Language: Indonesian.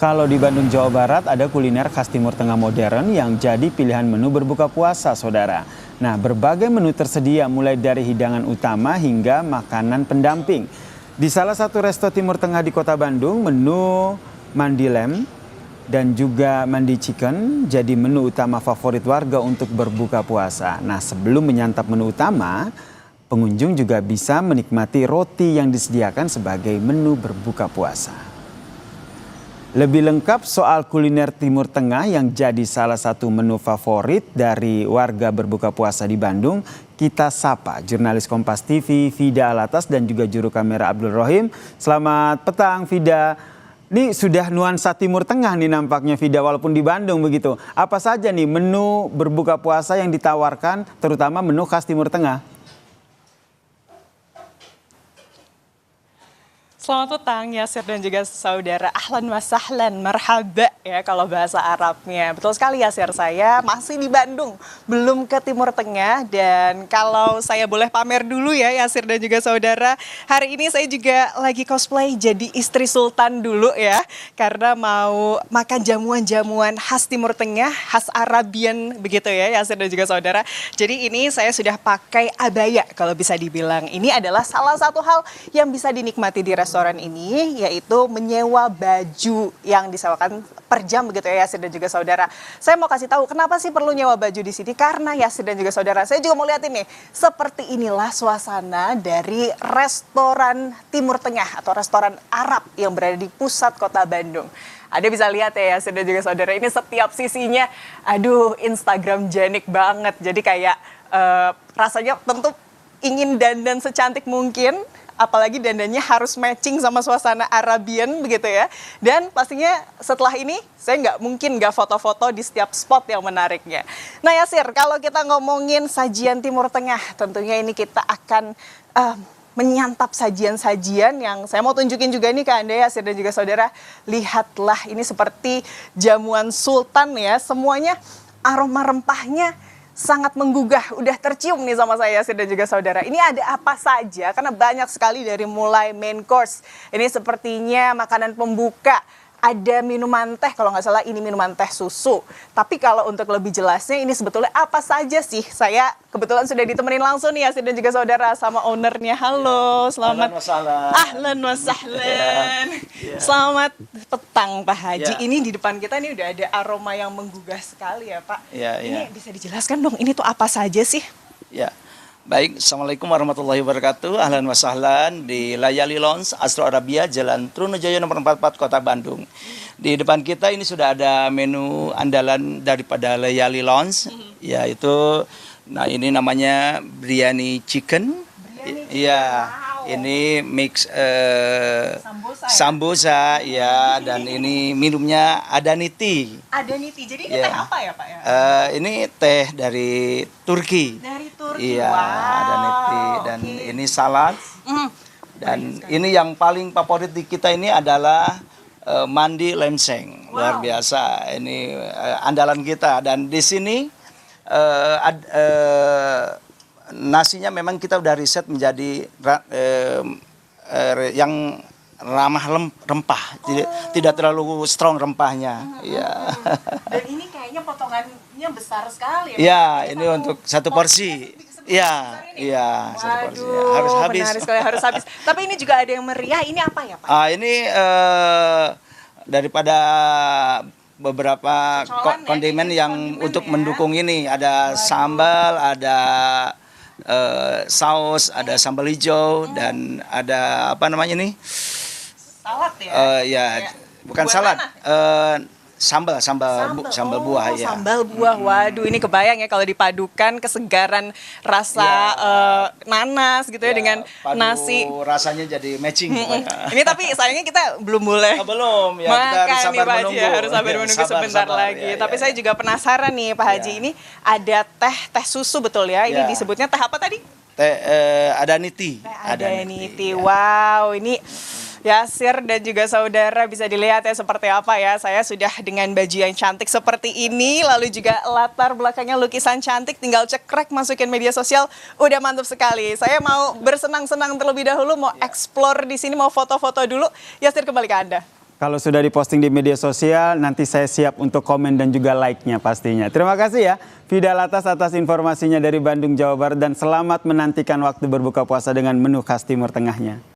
Kalau di Bandung, Jawa Barat ada kuliner khas Timur Tengah modern yang jadi pilihan menu berbuka puasa, saudara. Nah, berbagai menu tersedia mulai dari hidangan utama hingga makanan pendamping. Di salah satu resto Timur Tengah di Kota Bandung, menu mandi lem dan juga mandi chicken jadi menu utama favorit warga untuk berbuka puasa. Nah, sebelum menyantap menu utama, pengunjung juga bisa menikmati roti yang disediakan sebagai menu berbuka puasa. Lebih lengkap soal kuliner Timur Tengah yang jadi salah satu menu favorit dari warga berbuka puasa di Bandung, kita sapa jurnalis Kompas TV Vida Alatas dan juga juru kamera Abdul Rohim. Selamat petang Vida. Ini sudah nuansa Timur Tengah nih nampaknya Vida, walaupun di Bandung begitu. Apa saja nih menu berbuka puasa yang ditawarkan, terutama menu khas Timur Tengah? Selamat petang Yasir dan juga saudara, ahlan wa sahlan, marhaba ya kalau bahasa Arabnya. Betul sekali Yasir, saya masih di Bandung, belum ke Timur Tengah. Dan kalau saya boleh pamer dulu ya Yasir dan juga saudara, hari ini saya juga lagi cosplay jadi istri sultan dulu ya. Karena mau makan jamuan-jamuan khas Timur Tengah, khas Arabian begitu ya Yasir dan juga saudara. Jadi ini saya sudah pakai abaya kalau bisa dibilang. Ini adalah salah satu hal yang bisa dinikmati di restoran ini, yaitu menyewa baju yang disewakan per jam begitu ya Yasir dan juga saudara. Saya mau kasih tahu kenapa sih perlu nyewa baju di sini, karena Yasir dan juga saudara, saya juga mau lihat ini, seperti inilah suasana dari restoran Timur Tengah atau restoran Arab yang berada di pusat kota Bandung. Ada bisa lihat ya Yasir dan juga saudara, ini setiap sisinya aduh Instagram jenik banget. Jadi kayak rasanya tentu ingin dandan secantik mungkin, apalagi dandannya harus matching sama suasana Arabian begitu ya. Dan pastinya setelah ini saya nggak mungkin nggak foto-foto di setiap spot yang menariknya. Nah Yasir, kalau kita ngomongin sajian Timur Tengah, tentunya ini kita akan menyantap sajian-sajian yang saya mau tunjukin juga nih ke Anda Yasir dan juga saudara. Lihatlah, ini seperti jamuan sultan ya, semuanya aroma rempahnya sangat menggugah, udah tercium nih sama saya Yasir dan juga saudara. Ini ada apa saja? Karena banyak sekali dari mulai main course. Ini sepertinya makanan pembuka. Ada minuman teh, kalau nggak salah ini minuman teh susu. Tapi kalau untuk lebih jelasnya ini sebetulnya apa saja sih? Saya kebetulan sudah ditemenin langsung nih Yasir dan juga saudara sama ownernya. Halo, selamat. Ahlan wa sahlan. Selamat petang Pak Haji. Ini di depan kita ini udah ada aroma yang menggugah sekali ya Pak. Ini bisa dijelaskan dong, ini tuh apa saja sih? Ya. Baik, Assalamualaikum warahmatullahi wabarakatuh. Ahlan wa sahlan di Layali Lounge Astro Arabia, Jalan Trunojoyo nomor 44, Kota Bandung. Di depan kita ini sudah ada menu andalan daripada Layali Lounge, yaitu ini namanya biryani chicken. Iya. Ini mix sambosa ya, dan ini minumnya adaniti. Adaniti, jadi ini teh apa ya Pak ya? Ini teh dari Turki. Dari Turki, iya, adaniti, dan ini salad. Dan ini yang paling favorit di kita ini adalah mandi lemseng, luar biasa. Ini andalan kita, dan di sini nasinya memang kita udah riset menjadi yang ramah rempah, tidak terlalu strong rempahnya. Dan ini kayaknya potongannya besar sekali ya. Iya, ini untuk satu porsi. Iya, satu porsi. Harus habis. Menarik sekali, harus habis. Tapi ini juga ada yang meriah. Ini apa ya Pak? Ini daripada beberapa kondimen yang untuk mendukung ini, ada sambal, ada saus, ada sambal hijau, dan ada apa namanya nih? Salad ya? Bukan salad. Sambal buah ya. Sambal buah. Waduh, ini kebayang ya kalau dipadukan kesegaran rasa nanas gitu ya dengan nasi. Rasanya jadi matching. Ini tapi sayangnya kita belum boleh. Belum ya, kita harus sabar menunggu. Harus sabar menunggu sebentar lagi. Tapi saya juga penasaran nih Pak Haji, ini ada teh susu betul ya? Ini disebutnya teh apa tadi? Teh adaniti. Adaniti. Wow, ini Yasir dan juga saudara bisa dilihat ya seperti apa ya. Saya sudah dengan baju yang cantik seperti ini, lalu juga latar belakangnya lukisan cantik, tinggal cekrek masukin media sosial, udah mantap sekali. Saya mau bersenang-senang terlebih dahulu, mau explore di sini, mau foto-foto dulu. Yasir, kembali ke Anda. Kalau sudah diposting di media sosial, nanti saya siap untuk komen dan juga like-nya pastinya. Terima kasih ya, Fida Latas atas informasinya dari Bandung, Jawa Barat. Dan selamat menantikan waktu berbuka puasa dengan menu khas Timur Tengahnya.